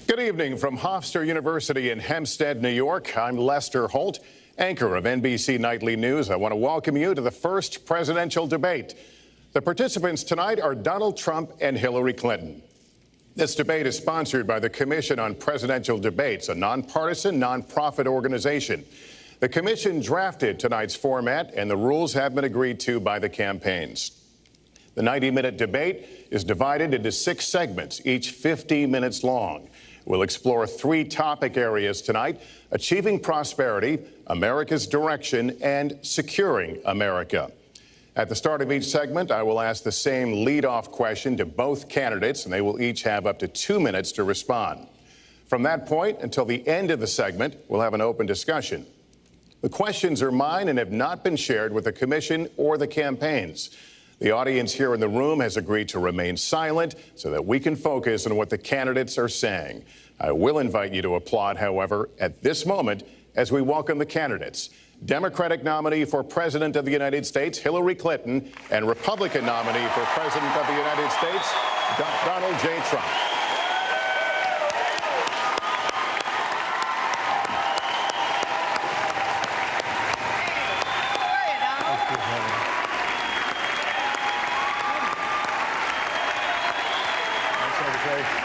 Good evening from Hofstra University in Hempstead, New York. I'm Lester Holt, anchor of NBC Nightly News. I want to welcome you to the first presidential debate. The participants tonight are Donald Trump and Hillary Clinton. This debate is sponsored by the Commission on Presidential Debates, a nonpartisan, nonprofit organization. The commission drafted tonight's format, and the rules have been agreed to by the campaigns. The 90-minute debate is divided into 6 segments, each 50 minutes long. We'll explore 3 topic areas tonight: achieving prosperity, America's direction, and securing America. At the start of each segment, I will ask the same lead-off question to both candidates, and they will each have up to 2 minutes to respond. From that point until the end of the segment, we'll have an open discussion. The questions are mine and have not been shared with the commission or the campaigns. The audience here in the room has agreed to remain silent so that we can focus on what the candidates are saying. I will invite you to applaud, however, at this moment as we welcome the candidates. Democratic nominee for President of the United States, Hillary Clinton, and Republican nominee for President of the United States, Donald J. Trump.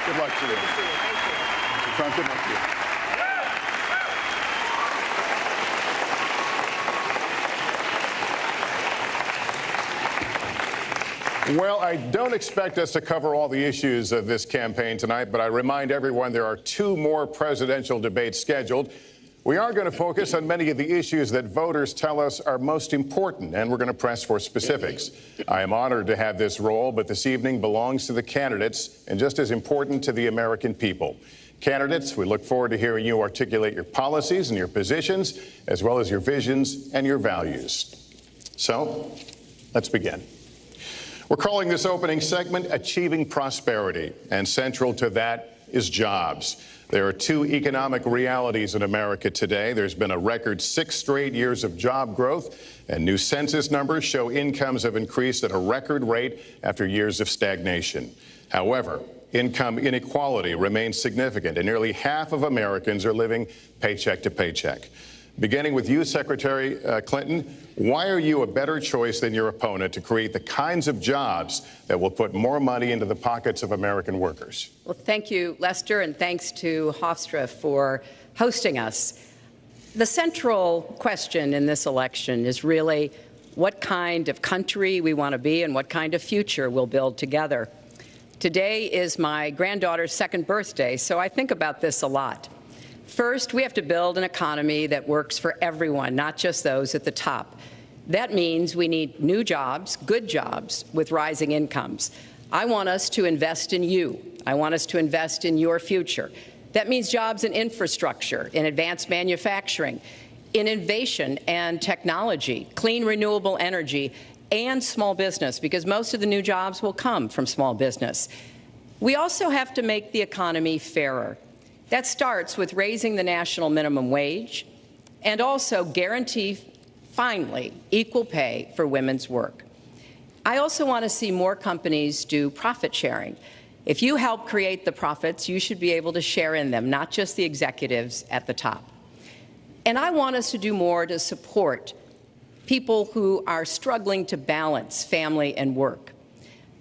Good luck to you. Trump, good luck to you. Well, I don't expect us to cover all the issues of this campaign tonight, but I remind everyone there are 2 more presidential debates scheduled. We are going to focus on many of the issues that voters tell us are most important, and we're going to press for specifics. I am honored to have this role, but this evening belongs to the candidates and just as important to the American people. Candidates, we look forward to hearing you articulate your policies and your positions, as well as your visions and your values. So, let's begin. We're calling this opening segment Achieving Prosperity, and central to that is jobs. There are 2 economic realities in America today. There's been a record 6 straight years of job growth, and new census numbers show incomes have increased at a record rate after years of stagnation. However, income inequality remains significant, and nearly half of Americans are living paycheck to paycheck. Beginning with you, Secretary Clinton, why are you a better choice than your opponent to create the kinds of jobs that will put more money into the pockets of American workers? Well, thank you, Lester, and thanks to Hofstra for hosting us. The central question in this election is really what kind of country we want to be and what kind of future we'll build together. Today is my granddaughter's 2nd birthday, so I think about this a lot. First, we have to build an economy that works for everyone, not just those at the top. That means we need new jobs, good jobs, with rising incomes. I want us to invest in you. I want us to invest in your future. That means jobs in infrastructure, in advanced manufacturing, in innovation and technology, clean renewable energy, and small business, because most of the new jobs will come from small business. We also have to make the economy fairer. That starts with raising the national minimum wage and also guarantee, finally, equal pay for women's work. I also want to see more companies do profit sharing. If you help create the profits, you should be able to share in them, not just the executives at the top. And I want us to do more to support people who are struggling to balance family and work.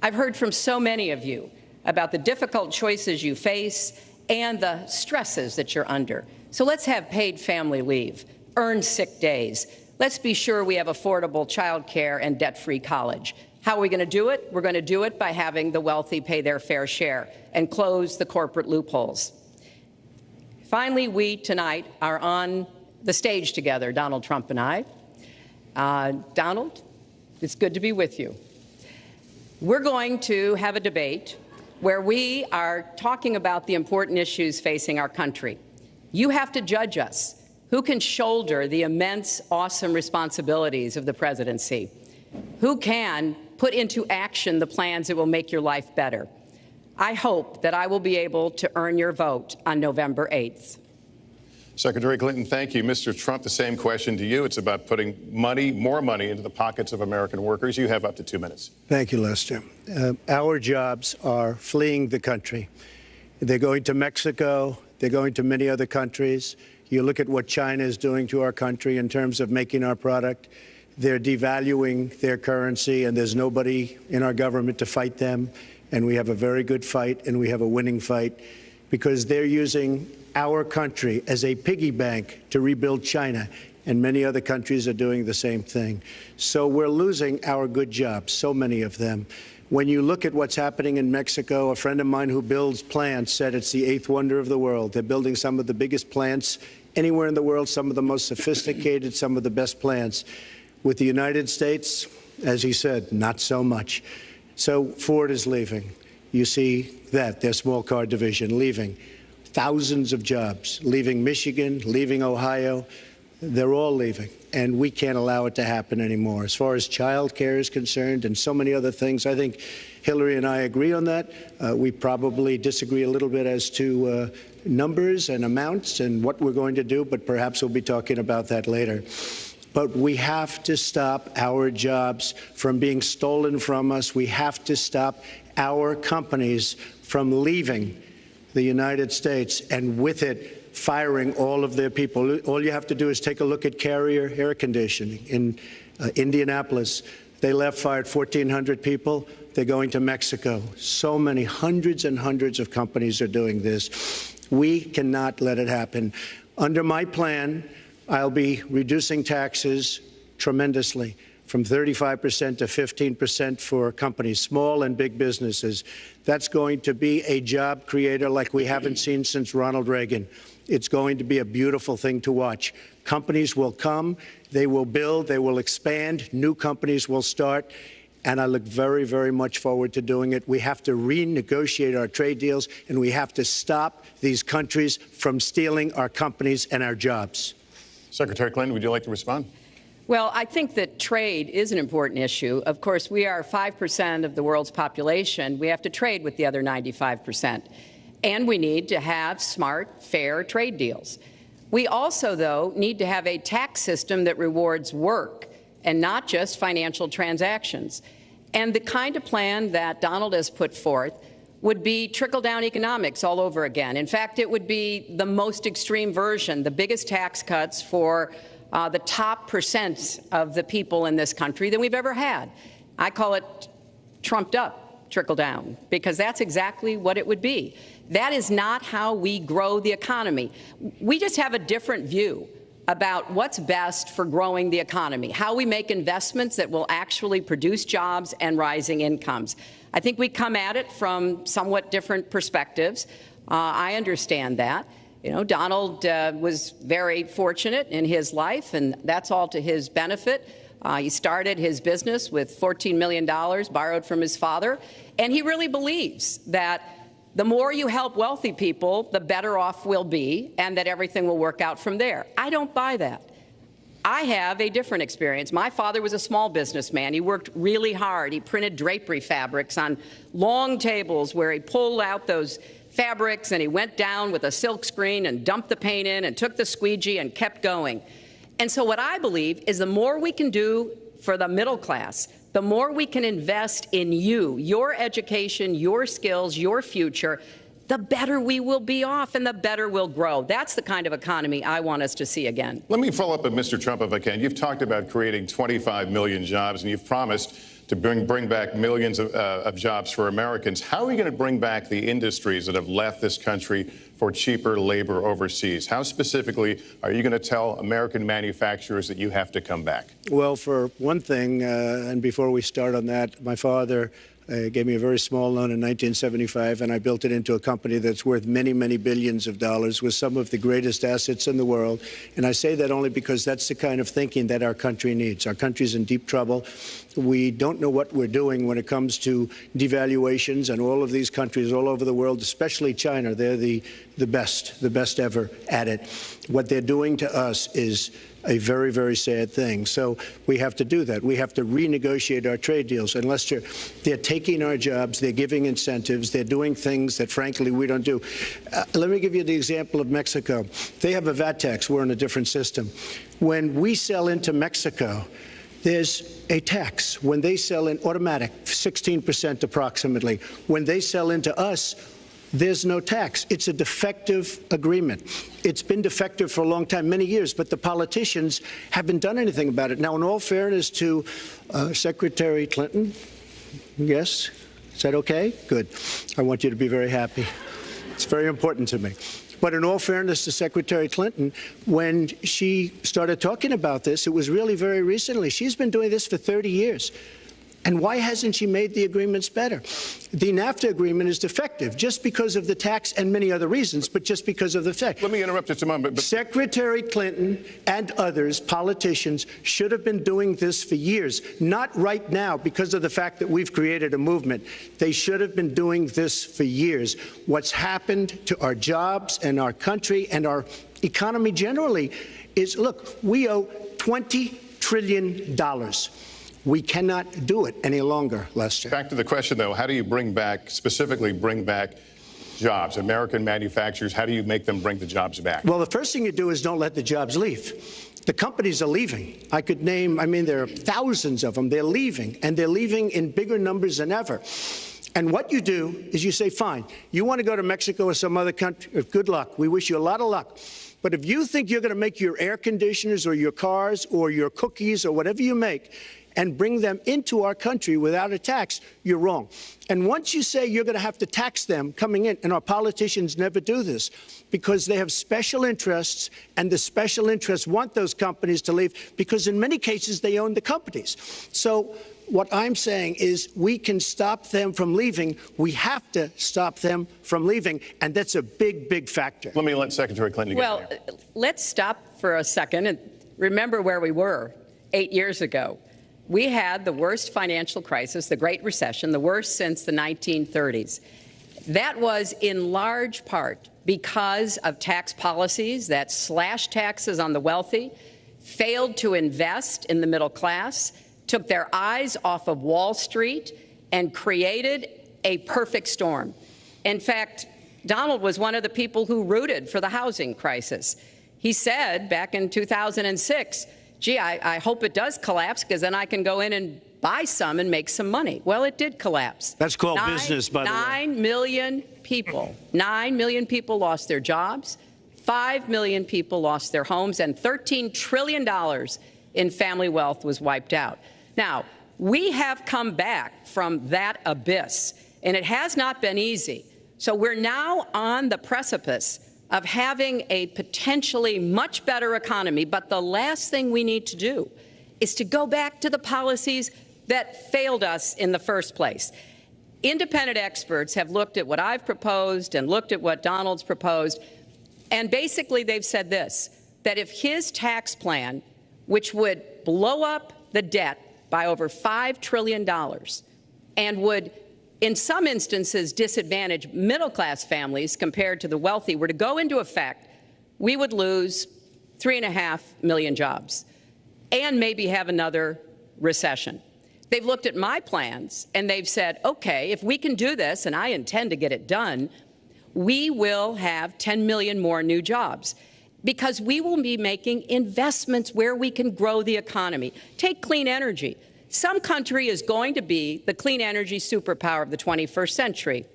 I've heard from so many of you about the difficult choices you face and the stresses that you're under. So let's have paid family leave, earned sick days. Let's be sure we have affordable child care and debt-free college. How are we going to do it? We're going to do it by having the wealthy pay their fair share and close the corporate loopholes. Finally, we tonight are on the stage together, Donald Trump and I. Donald, it's good to be with you. We're going to have a debate where we are talking about the important issues facing our country. You have to judge us. Who can shoulder the immense, awesome responsibilities of the presidency? Who can put into action the plans that will make your life better? I hope that I will be able to earn your vote on November 8th. Secretary Clinton, thank you. Mr. Trump, the same question to you. It's about putting money, more money, into the pockets of American workers. You have up to 2 minutes. Thank you, Lester. Our jobs are fleeing the country. They're going to Mexico. They're going to many other countries. You look at what China is doing to our country in terms of making our product. They're devaluing their currency, and there's nobody in our government to fight them. And we have a very good fight, and we have a winning fight, because they're using our country as a piggy bank to rebuild China. And many other countries are doing the same thing. So we're losing our good jobs, so many of them. When you look at what's happening in Mexico, a friend of mine who builds plants said it's the eighth wonder of the world. They're building some of the biggest plants anywhere in the world, some of the most sophisticated, some of the best plants. With the United States, as he said, not so much. So Ford is leaving. You see that, their small car division leaving. Thousands of jobs, leaving Michigan, leaving Ohio. They're all leaving, and we can't allow it to happen anymore. As far as child care is concerned and so many other things, I think Hillary and I agree on that. We probably disagree a little bit as to numbers and amounts and what we're going to do, but perhaps we'll be talking about that later. But we have to stop our jobs from being stolen from us. We have to stop our companies from leaving the United States, and with it, firing all of their people. All you have to do is take a look at Carrier Air Conditioning in Indianapolis. They fired 1,400 people. They're going to Mexico. So many, hundreds and hundreds of companies are doing this. We cannot let it happen. Under my plan, I'll be reducing taxes tremendously, from 35% to 15% for companies, small and big businesses. That's going to be a job creator like we haven't seen since Ronald Reagan. It's going to be a beautiful thing to watch. Companies will come, they will build, they will expand, new companies will start, and I look very, very much forward to doing it. We have to renegotiate our trade deals, and we have to stop these countries from stealing our companies and our jobs. Secretary Clinton, would you like to respond? Well, I think that trade is an important issue. Of course, we are 5% of the world's population. We have to trade with the other 95%. And we need to have smart, fair trade deals. We also, though, need to have a tax system that rewards work and not just financial transactions. And the kind of plan that Donald has put forth would be trickle-down economics all over again. In fact, it would be the most extreme version, the biggest tax cuts for the top percent of the people in this country than we've ever had. I call it trumped up trickle down, because that's exactly what it would be. That is not how we grow the economy. We just have a different view about what's best for growing the economy, how we make investments that will actually produce jobs and rising incomes. I think we come at it from somewhat different perspectives. I understand that. You know, Donald was very fortunate in his life, and that's all to his benefit. He started his business with $14 million borrowed from his father, and he really believes that the more you help wealthy people, the better off we'll be, and that everything will work out from there. I don't buy that. I have a different experience. My father was a small businessman. He worked really hard. He printed drapery fabrics on long tables where he pulled out those fabrics and he went down with a silk screen and dumped the paint in and took the squeegee and kept going. And so what I believe is the more we can do for the middle class, the more we can invest in you, your education, your skills, your future, the better we will be off and the better we'll grow. That's the kind of economy I want us to see again. Let me follow up with Mr. Trump, if I can. You've talked about creating 25 million jobs, and you've promised to bring back millions of jobs for Americans. How are you going to bring back the industries that have left this country for cheaper labor overseas? How specifically are you going to tell American manufacturers that you have to come back? Well, for one thing, and before we start on that, my father gave me a very small loan in 1975, and I built it into a company that's worth many, many billions of dollars with some of the greatest assets in the world. And I say that only because that's the kind of thinking that our country needs. Our country's in deep trouble. We don't know what we're doing when it comes to devaluations, and all of these countries all over the world, especially China, they're the best ever at it. What they're doing to us is a very, very sad thing. So we have to do that. We have to renegotiate our trade deals. And Lester, they're taking our jobs, they're giving incentives, they're doing things that, frankly, we don't do. Let me give you the example of Mexico. They have a VAT tax. We're in a different system. When we sell into Mexico, there's a tax. When they sell in automatic, 16% approximately. When they sell into us, there's no tax. It's a defective agreement. It's been defective for a long time, many years, but the politicians haven't done anything about it. Now, in all fairness to Secretary Clinton, yes, is that okay? Good. I want you to be very happy. It's very important to me. But in all fairness to Secretary Clinton, when she started talking about this, it was really very recently. She's been doing this for 30 years. And why hasn't she made the agreements better? The NAFTA agreement is defective just because of the tax and many other reasons, but just because of the fact. Let me interrupt just a moment. Secretary Clinton and others, politicians, should have been doing this for years, not right now because of the fact that we've created a movement. They should have been doing this for years. What's happened to our jobs and our country and our economy generally is, look, we owe $20 trillion. We cannot do it any longer, Lester. Back to the question, though, how do you specifically bring back jobs? American manufacturers, how do you make them bring the jobs back? Well, the first thing you do is don't let the jobs leave. The companies are leaving. I could name, there are thousands of them. They're leaving, and they're leaving in bigger numbers than ever. And what you do is you say, fine, you want to go to Mexico or some other country, good luck. We wish you a lot of luck. But if you think you're going to make your air conditioners or your cars or your cookies or whatever you make and bring them into our country without a tax, you're wrong. And once you say you're going to have to tax them coming in, and our politicians never do this because they have special interests, and the special interests want those companies to leave because in many cases they own the companies. So what I'm saying is we can stop them from leaving. We have to stop them from leaving, and that's a big, big factor. Let me let Secretary Clinton get in there. Let's stop for a second and remember where we were 8 years ago. We had the worst financial crisis, the Great Recession, the worst since the 1930s. That was in large part because of tax policies that slashed taxes on the wealthy, failed to invest in the middle class, took their eyes off of Wall Street, and created a perfect storm. In fact, Donald was one of the people who rooted for the housing crisis. He said back in 2006, gee, I hope it does collapse because then I can go in and buy some and make some money. Well, it did collapse. That's called business, by the way. 9 million people lost their jobs, 5 million people lost their homes, and $13 trillion in family wealth was wiped out. Now, we have come back from that abyss, and it has not been easy. So we're now on the precipice of having a potentially much better economy. But the last thing we need to do is to go back to the policies that failed us in the first place. Independent experts have looked at what I've proposed and looked at what Donald's proposed, and basically they've said this, that if his tax plan, which would blow up the debt by over $5 trillion and would in some instances disadvantage middle-class families compared to the wealthy, were to go into effect, we would lose 3.5 million jobs and maybe have another recession. They've looked at my plans and they've said, okay, if we can do this, and I intend to get it done, we will have 10 million more new jobs because we will be making investments where we can grow the economy. Take clean energy. Some country is going to be the clean energy superpower of the 21st century.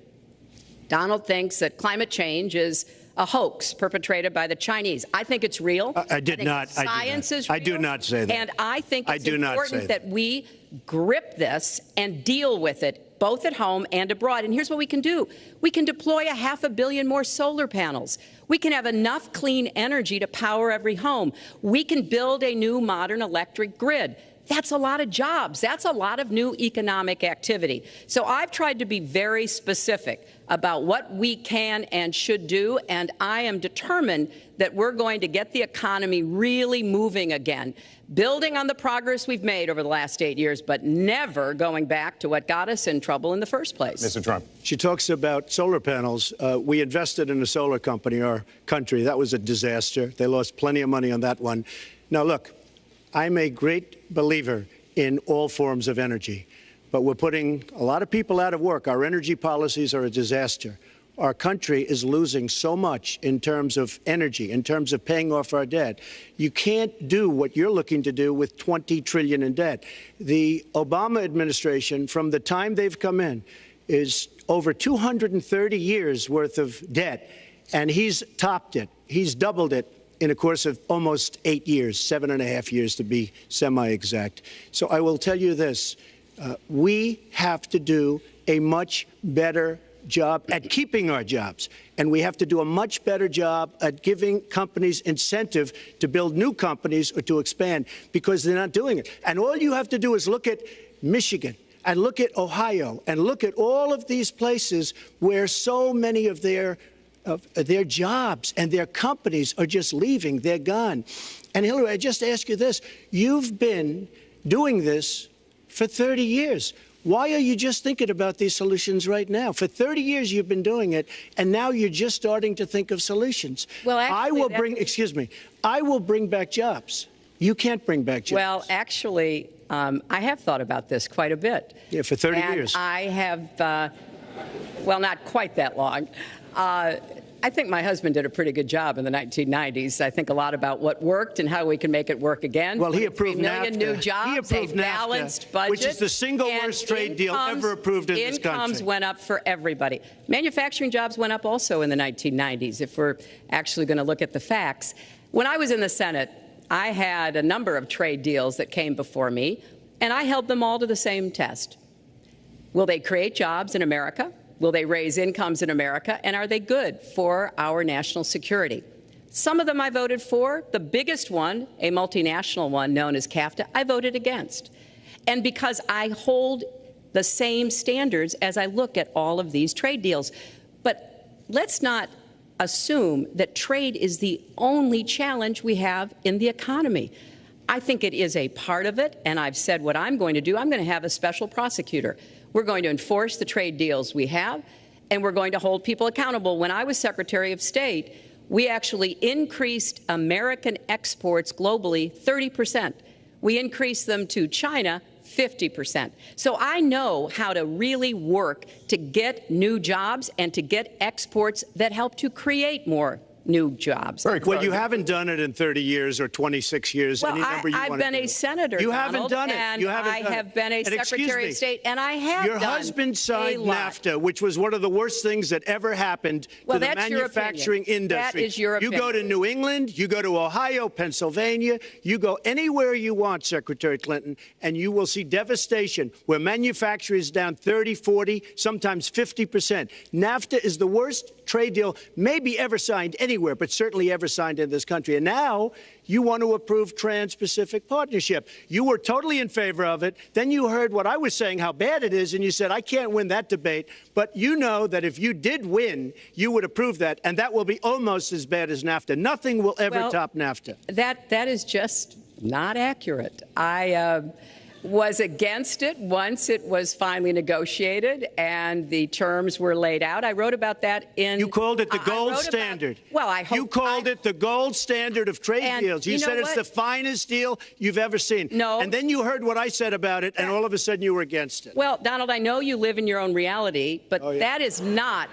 Donald thinks that climate change is a hoax perpetrated by the Chinese. I think it's real. I did not. Science is real. I do not say that. And I think it's important that we grip this and deal with it, both at home and abroad. And here's what we can do. We can deploy 500 million more solar panels. We can have enough clean energy to power every home. We can build a new modern electric grid. That's a lot of jobs. That's a lot of new economic activity. So I've tried to be very specific about what we can and should do, and I am determined that we're going to get the economy really moving again, building on the progress we've made over the last 8 years, but never going back to what got us in trouble in the first place. Mr. Trump. She talks about solar panels. We invested in a solar company, our country. That was a disaster. They lost plenty of money on that one. Now, look, I'm a great believer in all forms of energy, but we're putting a lot of people out of work. Our energy policies are a disaster. Our country is losing so much in terms of energy, in terms of paying off our debt. You can't do what you're looking to do with $20 trillion in debt. The Obama administration, from the time they've come in, is over 230 years worth of debt, and he's topped it. He's doubled it in a course of almost 8 years, 7.5 years to be semi-exact. So I will tell you this, we have to do a much better job at keeping our jobs, and we have to do a much better job at giving companies incentive to build new companies or to expand, because they're not doing it. And all you have to do is look at Michigan and look at Ohio and look at all of these places where so many of their jobs and their companies are just leaving. They're gone. And Hillary, I just ask you this. You've been doing this for 30 years. Why are you just thinking about these solutions right now? For 30 years you've been doing it, and now you're just starting to think of solutions. Well, actually, I will bring back jobs. You can't bring back jobs. Well, actually, I have thought about this quite a bit. Yeah, for 30 and years. I have, well, not quite that long. I think my husband did a pretty good job in the 1990s. I think a lot about what worked and how we can make it work again. Well, he approved 3 million NAFTA. new jobs, He approved a balanced NAFTA, budget, which is the single worst trade deal ever approved in this country. Incomes went up for everybody. Manufacturing jobs went up also in the 1990s, if we're actually going to look at the facts. When I was in the Senate, I had a number of trade deals that came before me, and I held them all to the same test. Will they create jobs in America? Will they raise incomes in America? And are they good for our national security? Some of them I voted for. The biggest one, a multinational one known as CAFTA, I voted against. And because I hold the same standards as I look at all of these trade deals. But let's not assume that trade is the only challenge we have in the economy. I think it is a part of it, and I've said what I'm going to do. I'm going to have a special prosecutor. We're going to enforce the trade deals we have, and we're going to hold people accountable. When I was Secretary of State, we actually increased American exports globally 30%. We increased them to China 50%. So I know how to really work to get new jobs and to get exports that help to create more new jobs. Well, you haven't done it in 30 years or 26 years. Well, any number you I've want to been do. a senator, You Donald, haven't done it. And you haven't I done have it. been a And Secretary of State, and I have Your done husband signed a lot. NAFTA, which was one of the worst things that ever happened Well, to the that's your manufacturing opinion. industry. That is your You go to opinion. New England, you go to Ohio, Pennsylvania, you go anywhere you want, Secretary Clinton, and you will see devastation where manufacturing is down 30, 40, sometimes 50%. NAFTA is the worst trade deal maybe ever signed anywhere, but certainly ever signed in this country. And now you want to approve Trans-Pacific Partnership. You were totally in favor of it. Then you heard what I was saying, how bad it is, and you said, I can't win that debate. But you know that if you did win, you would approve that, and that will be almost as bad as NAFTA. Nothing will ever top NAFTA. That is just not accurate. I was against it once it was finally negotiated and the terms were laid out. I wrote about that in... You called it the gold standard. Well, I hope... You called it the gold standard of trade deals. You said it's the finest deal you've ever seen. No. And then you heard what I said about it, and all of a sudden you were against it. Well, Donald, I know you live in your own reality, but that is not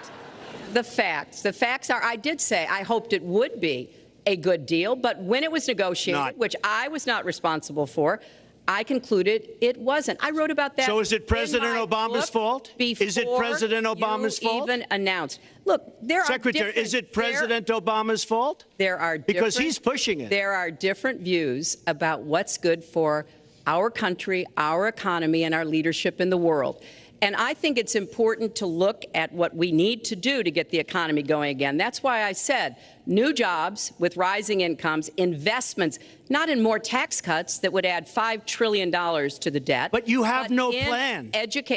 the facts. The facts are, I did say I hoped it would be a good deal, but when it was negotiated, which I was not responsible for, I concluded it wasn't. I wrote about that. So is it President Obama's fault? Is it President Obama's fault? Even announced. Look, there Secretary, is it President Obama's fault? There are because he's pushing it. There are different views about what's good for our country, our economy, and our leadership in the world. And I think it's important to look at what we need to do to get the economy going again. That's why I said new jobs with rising incomes, investments, not in more tax cuts that would add $5 trillion to the debt. But you have no plan.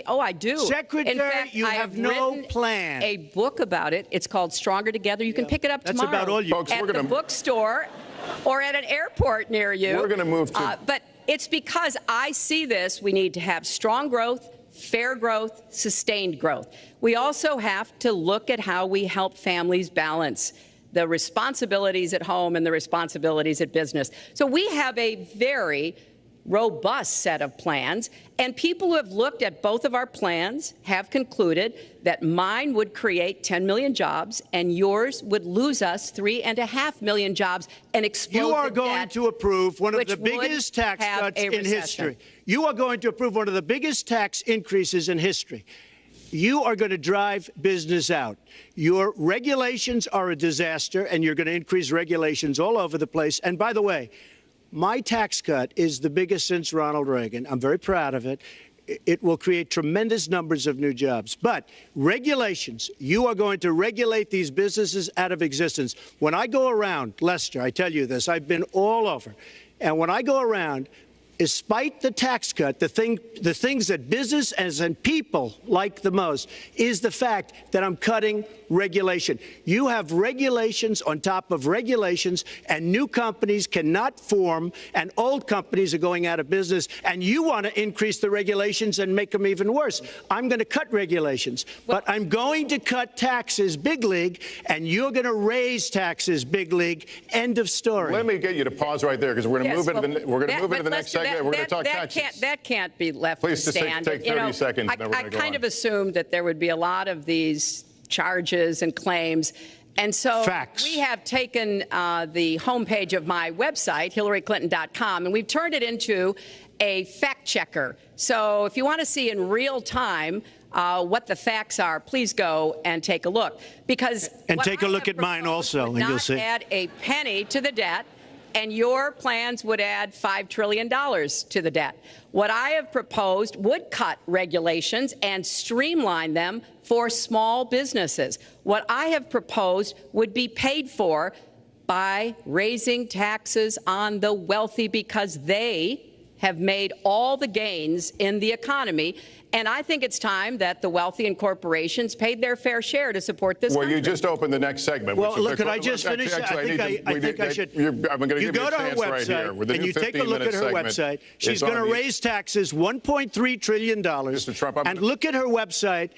Oh, I do. Secretary, in fact, you have no plan. A book about it. It's called Stronger Together. You can pick it up tomorrow. That's about all you... Folks, at the bookstore or at an airport near you. We're going to move to... But it's because I see this. We need to have strong growth, fair growth, sustained growth. We also have to look at how we help families balance the responsibilities at home and the responsibilities at business. So we have a very robust set of plans, and people who have looked at both of our plans have concluded that mine would create 10 million jobs and yours would lose us 3.5 million jobs and explode You are the going debt, to approve one of the which biggest would tax have cuts a in recession. history. You are going to approve one of the biggest tax increases in history. you are going to drive business out. Your regulations are a disaster, and you're going to increase regulations all over the place. And by the way, my tax cut is the biggest since Ronald Reagan. I'm very proud of it. It will create tremendous numbers of new jobs. But regulations, you are going to regulate these businesses out of existence. When I go around, Lester, I tell you this, I've been all over. And when I go around, despite the tax cut, the things that business and people like the most is the fact that I'm cutting regulation. You have regulations on top of regulations, and new companies cannot form, and old companies are going out of business, and you want to increase the regulations and make them even worse. I'm going to cut regulations, but I'm going to cut taxes big league, and you're going to raise taxes big league. End of story. Let me get you to pause right there, because we're going to move into the next segment. We're going to talk taxes. That can't be left to stand. Please take 30 seconds. I kind of assumed that there would be a lot of these charges and claims. And so we have taken the homepage of my website, HillaryClinton.com, and we've turned it into a fact checker. So if you want to see in real time what the facts are, please go and take a look. And take a look at mine also, and you'll see. Add a penny to the debt, and your plans would add $5 trillion to the debt. What I have proposed would cut regulations and streamline them for small businesses. What I have proposed would be paid for by raising taxes on the wealthy, because they have made all the gains in the economy. And I think it's time that the wealthy and corporations paid their fair share to support this country. Well, you just opened the next segment. Well, look, could I just finish? Actually, I think I should. I'm going to give you a chance right here. And you take a look at her website. She's going to raise taxes $1.3 trillion. Mr. Trump, and look at her website.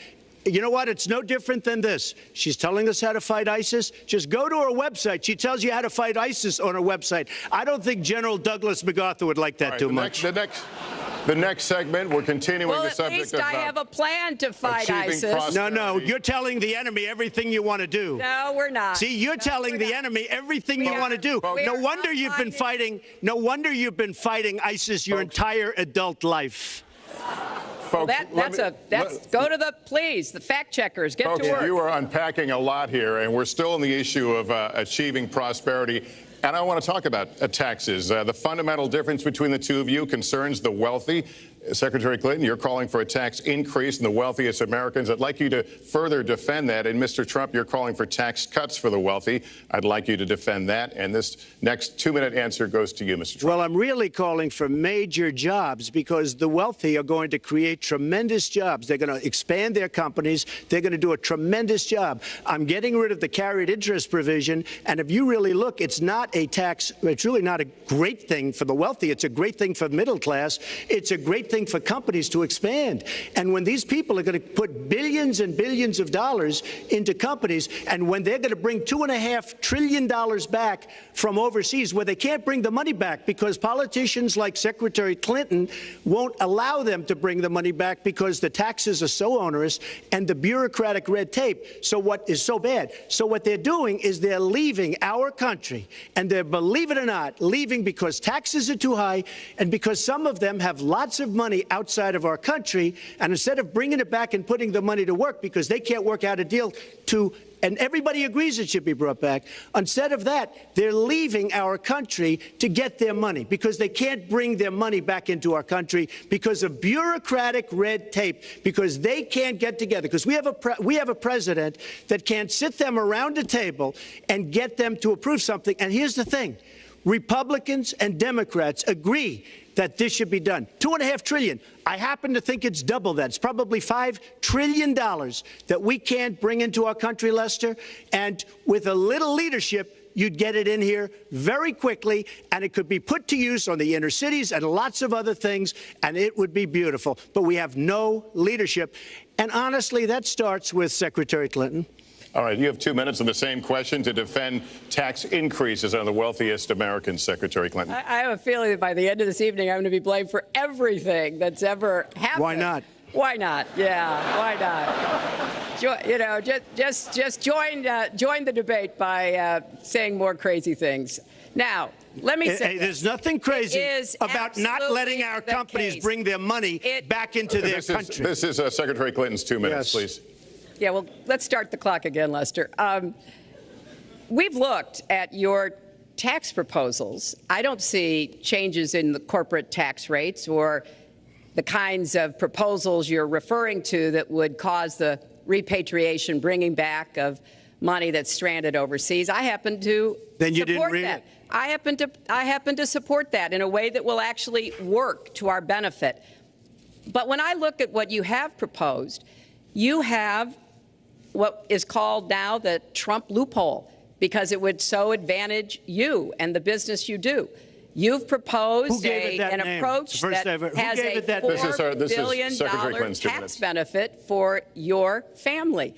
You know what? It's no different than this. She's telling us how to fight ISIS. Just go to her website. She tells you how to fight ISIS on her website. I don't think General Douglas MacArthur would like that too much. The next segment, we're continuing the subject of... Well, at least I have a plan to fight ISIS. No, you're telling the enemy everything you want to do. No, we're not. See, you're telling the enemy everything you want to do. No wonder you've been fighting. No wonder you've been fighting ISIS your entire adult life. Folks, go to the fact checkers. Get to work. You are unpacking a lot here, and we're still on the issue of achieving prosperity. And I want to talk about taxes. The fundamental difference between the two of you concerns the wealthy. Secretary Clinton, you're calling for a tax increase in the wealthiest Americans. I'd like you to further defend that. And Mr. Trump, you're calling for tax cuts for the wealthy. I'd like you to defend that. And this next 2-minute answer goes to you, Mr. Trump. Well, I'm really calling for major jobs, because the wealthy are going to create tremendous jobs. They're going to expand their companies. They're going to do a tremendous job. I'm getting rid of the carried interest provision. And if you really look, it's not a tax. It's really not a great thing for the wealthy. It's a great thing for the middle class. It's a great thing for companies to expand. And when these people are going to put billions and billions of dollars into companies, and when they're going to bring $2.5 trillion back from overseas, where they can't bring the money back because politicians like Secretary Clinton won't allow them to bring the money back because the taxes are so onerous and the bureaucratic red tape. So what is so bad? So what they're doing is they're leaving our country, and they're, believe it or not, leaving because taxes are too high and because some of them have lots of money outside of our country, and instead of bringing it back and putting the money to work because they can't work out a deal to, and everybody agrees it should be brought back, instead of that, they're leaving our country to get their money because they can't bring their money back into our country because of bureaucratic red tape, because they can't get together, because we have a president that can't sit them around a table and get them to approve something. And here's the thing. Republicans and Democrats agree that this should be done. $2.5 trillion. I happen to think it's double that. It's probably $5 trillion that we can't bring into our country, Lester. And with a little leadership, you'd get it in here very quickly, and it could be put to use on the inner cities and lots of other things, and it would be beautiful. But we have no leadership. And honestly, that starts with Secretary Clinton. All right, you have 2 minutes on the same question to defend tax increases on the wealthiest Americans, Secretary Clinton. I have a feeling that by the end of this evening, I'm going to be blamed for everything that's ever happened. Why not? Why not? Yeah, why not? just join the debate by saying more crazy things. Now, let me say there's nothing crazy about not letting our companies bring their money back into their country. This is Secretary Clinton's 2 minutes, please. Yeah, well, let's start the clock again, Lester. We've looked at your tax proposals. I don't see changes in the corporate tax rates or the kinds of proposals you're referring to that would cause the repatriation, bringing back of money that's stranded overseas. I happen to support that. I happen to support that in a way that will actually work to our benefit. But when I look at what you have proposed, you have what is called now the Trump loophole, because it would so advantage you and the business you do. You've proposed an approach that has a $4 billion tax benefit for your family.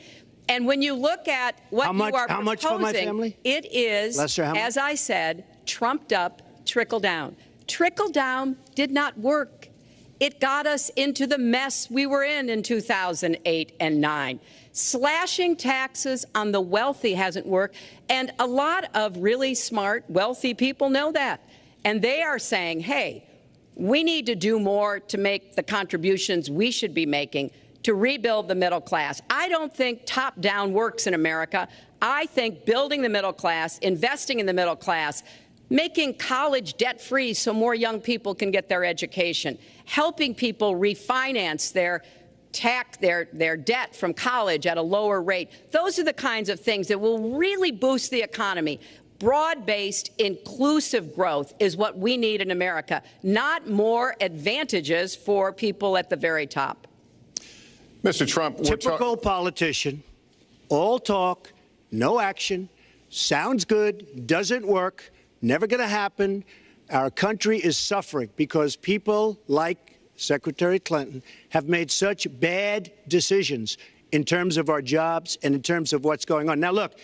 And when you look at what you are proposing, much for my family? It is, Lester, as I said, trumped up trickle down. Trickle down did not work. It got us into the mess we were in 2008 and 9. Slashing taxes on the wealthy hasn't worked, and a lot of really smart, wealthy people know that. And they are saying, hey, we need to do more to make the contributions we should be making to rebuild the middle class. I don't think top-down works in America. I think building the middle class, investing in the middle class, making college debt-free so more young people can get their education, helping people refinance their debt from college at a lower rate. Those are the kinds of things that will really boost the economy. Broad-based, inclusive growth is what we need in America, not more advantages for people at the very top. Mr. Trump, typical politician, all talk, no action, sounds good, doesn't work, never going to happen. Our country is suffering because people like Secretary Clinton have made such bad decisions in terms of our jobs and in terms of what's going on. Now, look,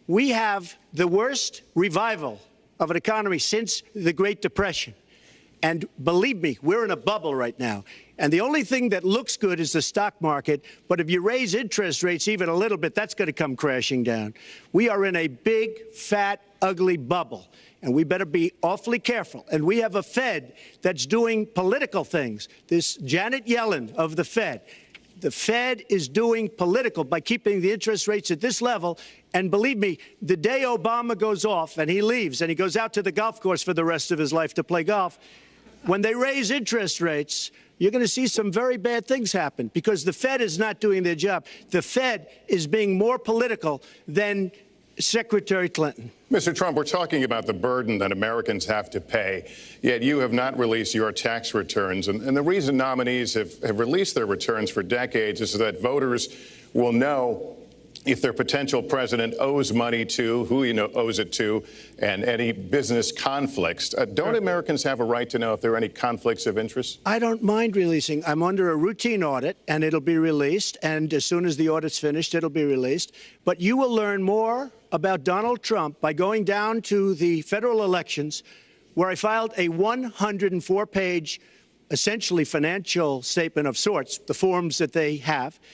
we have the worst revival of an economy since the Great Depression. And believe me, we're in a bubble right now. And the only thing that looks good is the stock market. But if you raise interest rates even a little bit, that's going to come crashing down. We are in a big, fat, ugly bubble. And we better be awfully careful. And we have a Fed that's doing political things. This Janet Yellen of the Fed is doing political by keeping the interest rates at this level. And believe me, the day Obama goes off and he leaves and he goes out to the golf course for the rest of his life to play golf, when they raise interest rates, you're going to see some very bad things happen because the Fed is not doing their job. The Fed is being more political than Secretary Clinton. Mr. Trump, we're talking about the burden that Americans have to pay, yet you have not released your tax returns. And the reason nominees have released their returns for decades is that voters will know if their potential president owes money to, who owes it to, and any business conflicts. Don't Americans have a right to know if there are any conflicts of interest? I don't mind releasing. I'm under a routine audit, and it'll be released. And as soon as the audit's finished, it'll be released. But you will learn more about Donald Trump by going down to the federal elections, where I filed a 104-page, essentially financial statement of sorts, the forms that they have.